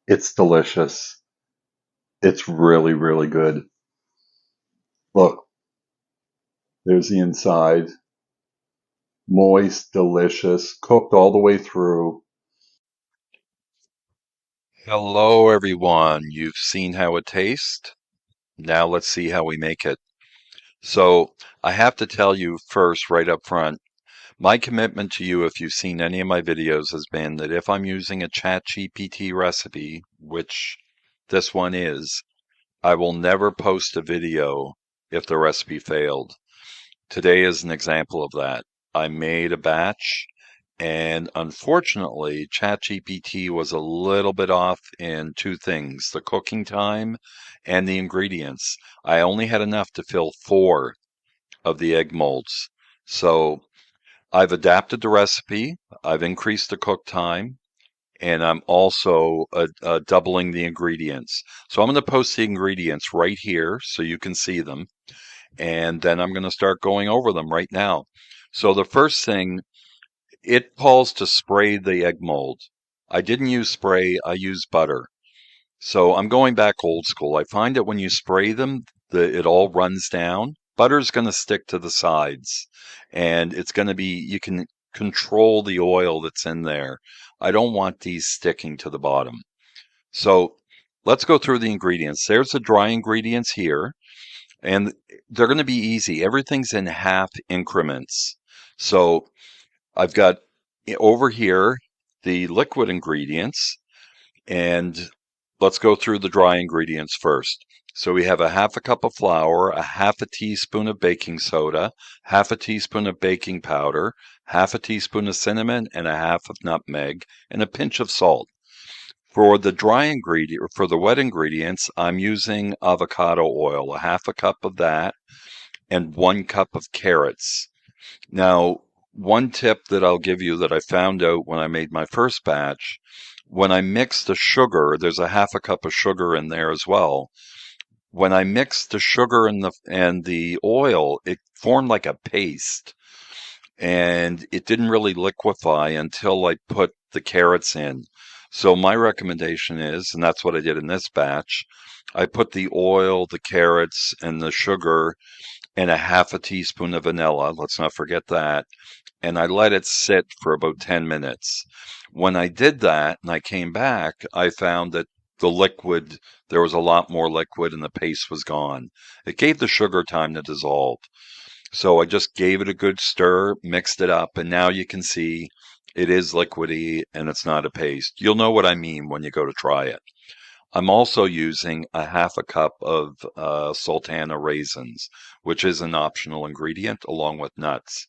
It's delicious. It's really, really good. Look, there's the inside. Moist, delicious, cooked all the way through. Hello, everyone. You've seen how it tastes. Now let's see how we make it. So, I have to tell you first, right up front, my commitment to you, if you've seen any of my videos, has been that if I'm using a ChatGPT recipe, which this one is, I will never post a video if the recipe failed. Today is an example of that. I made a batch, and unfortunately, ChatGPT was a little bit off in two things, the cooking time and the ingredients. I only had enough to fill four of the egg molds. So I've adapted the recipe, I've increased the cook time, and I'm also doubling the ingredients. So I'm going to post the ingredients right here so you can see them, and then I'm going to start going over them right now. So the first thing, it calls to spray the egg mold. I didn't use spray, I used butter. So I'm going back old school. I find that when you spray them, it all runs down. Butter's going to stick to the sides, and it's going to be, you can control the oil that's in there. I don't want these sticking to the bottom. So let's go through the ingredients. There's the dry ingredients here, and they're going to be easy. Everything's in half increments. So I've got over here the liquid ingredients, and let's go through the dry ingredients first. So we have a half a cup of flour, a half a teaspoon of baking soda, half a teaspoon of baking powder, half a teaspoon of cinnamon, and a half of nutmeg, and a pinch of salt. For the for the wet ingredients, I'm using avocado oil, a half a cup of that, and 1 cup of carrots. Now, one tip that I'll give you that I found out when I made my first batch, when I mix the sugar, there's a half a cup of sugar in there as well. When I mixed the sugar and the oil, it formed like a paste, and it didn't really liquefy until I put the carrots in. So my recommendation is, and that's what I did in this batch, I put the oil, the carrots, and the sugar and a half a teaspoon of vanilla. Let's not forget that. And I let it sit for about 10 minutes. When I did that and I came back, I found that the liquid, there was a lot more liquid and the paste was gone. It gave the sugar time to dissolve. So I just gave it a good stir, mixed it up, and now you can see it is liquidy and it's not a paste. You'll know what I mean when you go to try it. I'm also using a half a cup of sultana raisins, which is an optional ingredient along with nuts.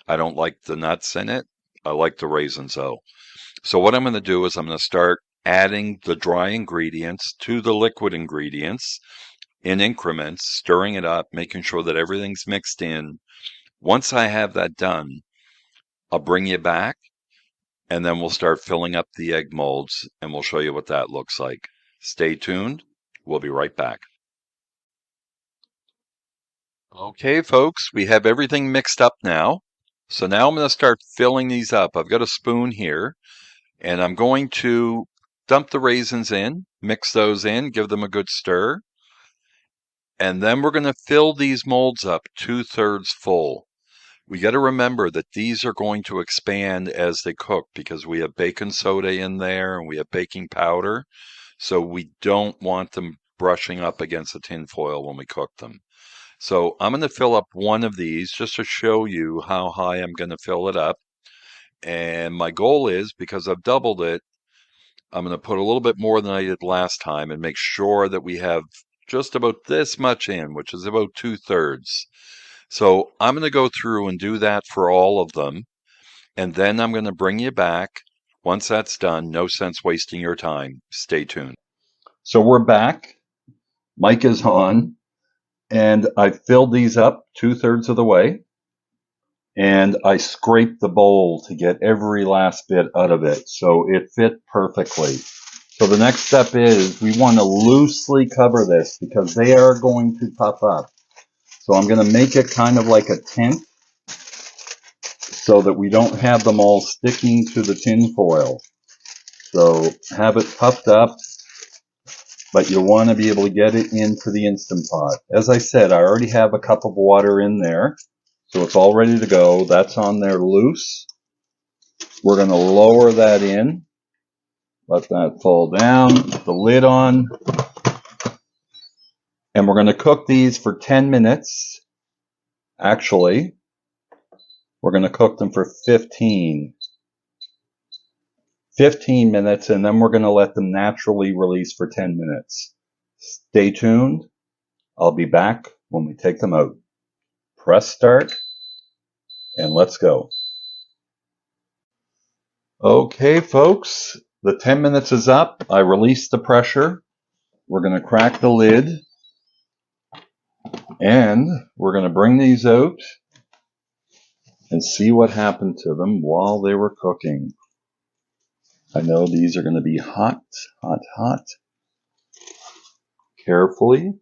I don't like the nuts in it. I like the raisins though. So what I'm going to do is I'm going to start adding the dry ingredients to the liquid ingredients in increments, stirring it up, making sure that everything's mixed in. Once I have that done, I'll bring you back and then we'll start filling up the egg molds and we'll show you what that looks like. Stay tuned. We'll be right back. Okay, folks, we have everything mixed up now. So now I'm going to start filling these up. I've got a spoon here, and I'm going to dump the raisins in, mix those in, give them a good stir, and then we're going to fill these molds up 2/3 full. We got to remember that these are going to expand as they cook because we have baking soda in there and we have baking powder. So we don't want them brushing up against the tin foil when we cook them. So I'm going to fill up one of these just to show you how high I'm going to fill it up. And my goal is, because I've doubled it, I'm going to put a little bit more than I did last time and make sure that we have just about this much in, which is about 2/3. So I'm going to go through and do that for all of them. And then I'm going to bring you back. Once that's done, no sense wasting your time. Stay tuned. So we're back. Mic is on, and I filled these up 2/3 of the way, and I scraped the bowl to get every last bit out of it, so it fit perfectly. So the next step is we want to loosely cover this because they are going to puff up. So I'm going to make it kind of like a tent so that we don't have them all sticking to the tin foil. So have it puffed up, but you want to be able to get it into the Instant Pot. As I said, I already have a cup of water in there, so it's all ready to go. That's on there loose. We're going to lower that in, let that fall down, put the lid on, and we're going to cook these for 10 minutes. Actually, we're going to cook them for 15 minutes, and then we're going to let them naturally release for 10 minutes. Stay tuned. I'll be back when we take them out. Press start, and let's go. Okay, folks, the 10 minutes is up. I released the pressure. We're going to crack the lid, and we're going to bring these out and see what happened to them while they were cooking. I know these are going to be hot, hot, hot. Carefully.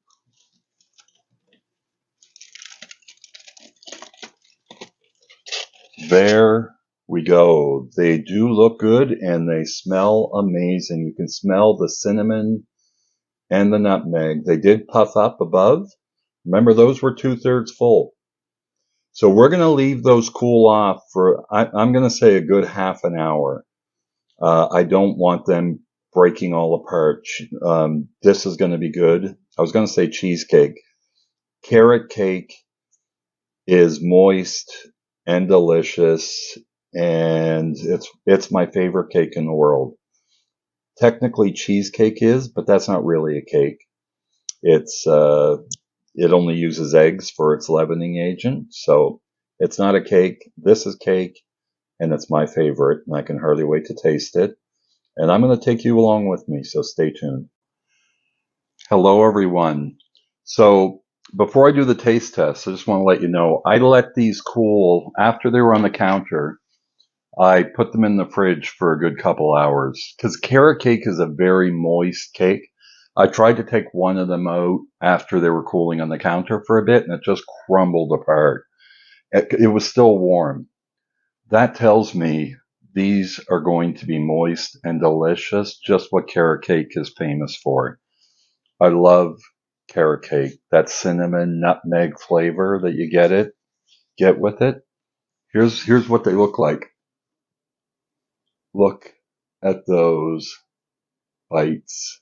There we go. They do look good and they smell amazing. You can smell the cinnamon and the nutmeg. They did puff up above. Remember, those were 2/3 full. So we're going to leave those cool off for, I'm going to say, a good half an hour. I don't want them breaking all apart. This is going to be good. I was going to say cheesecake. Carrot cake is moist and delicious, and it's my favorite cake in the world. Technically, cheesecake is, but that's not really a cake. It only uses eggs for its leavening agent, so it's not a cake. This is cake, and it's my favorite, and I can hardly wait to taste it. And I'm going to take you along with me, so stay tuned. Hello, everyone. So before I do the taste test, I just want to let you know, I let these cool after they were on the counter. I put them in the fridge for a good couple hours because carrot cake is a very moist cake. I tried to take one of them out after they were cooling on the counter for a bit, and it just crumbled apart. It was still warm. That tells me these are going to be moist and delicious, just what carrot cake is famous for. I love carrot cake. That cinnamon nutmeg flavor that you get with it. Here's what they look like. Look at those bites.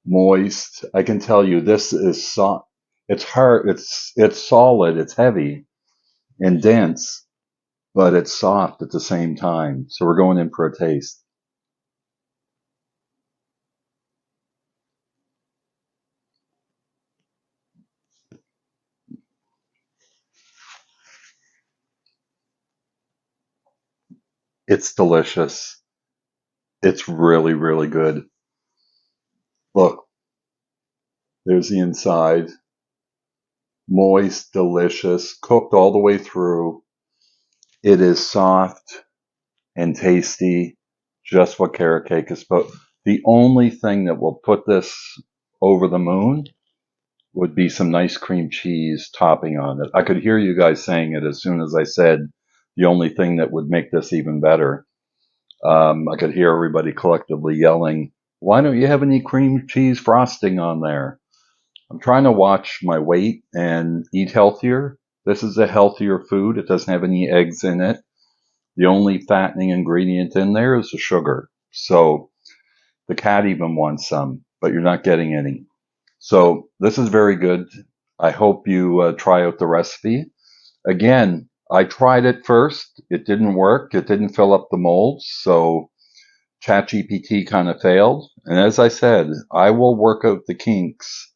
Moist. I can tell you this is soft. It's hard. It's solid. It's heavy and dense, but it's soft at the same time. So we're going in for a taste. It's delicious. It's really, really good. Look, there's the inside. Moist, delicious, cooked all the way through. It is soft and tasty, just what carrot cake is supposed. The only thing that will put this over the moon would be some nice cream cheese topping on it. I could hear you guys saying it as soon as I said the only thing that would make this even better. I could hear everybody collectively yelling, "Why don't you have any cream cheese frosting on there?" I'm trying to watch my weight and eat healthier. This is a healthier food. It doesn't have any eggs in it. The only fattening ingredient in there is the sugar. So the cat even wants some, but you're not getting any. So this is very good. I hope you try out the recipe. Again, I tried it first. It didn't work. It didn't fill up the molds. So ChatGPT kind of failed. And as I said, I will work out the kinks.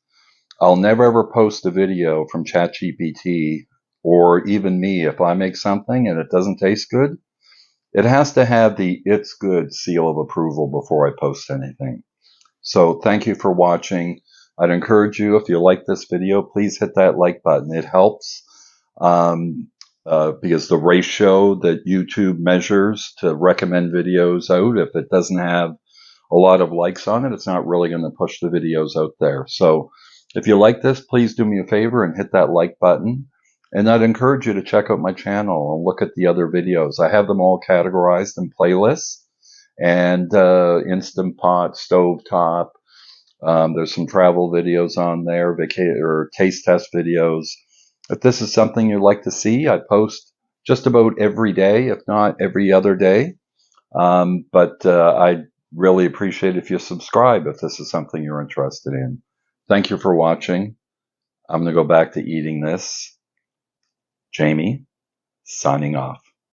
I'll never ever post a video from ChatGPT or even me if I make something and it doesn't taste good. It has to have the "it's good" seal of approval before I post anything. So thank you for watching. I'd encourage you, if you like this video, please hit that like button. It helps because the ratio that YouTube measures to recommend videos out, if it doesn't have a lot of likes on it, it's not really going to push the videos out there. So if you like this, please do me a favor and hit that like button. And I'd encourage you to check out my channel and look at the other videos. I have them all categorized in playlists and Instant Pot, Stovetop, There's some travel videos on there, or taste test videos. If this is something you'd like to see, I post just about every day, if not every other day. But I'd really appreciate if you subscribe if this is something you're interested in. Thank you for watching. I'm going to go back to eating this. Jamie, signing off.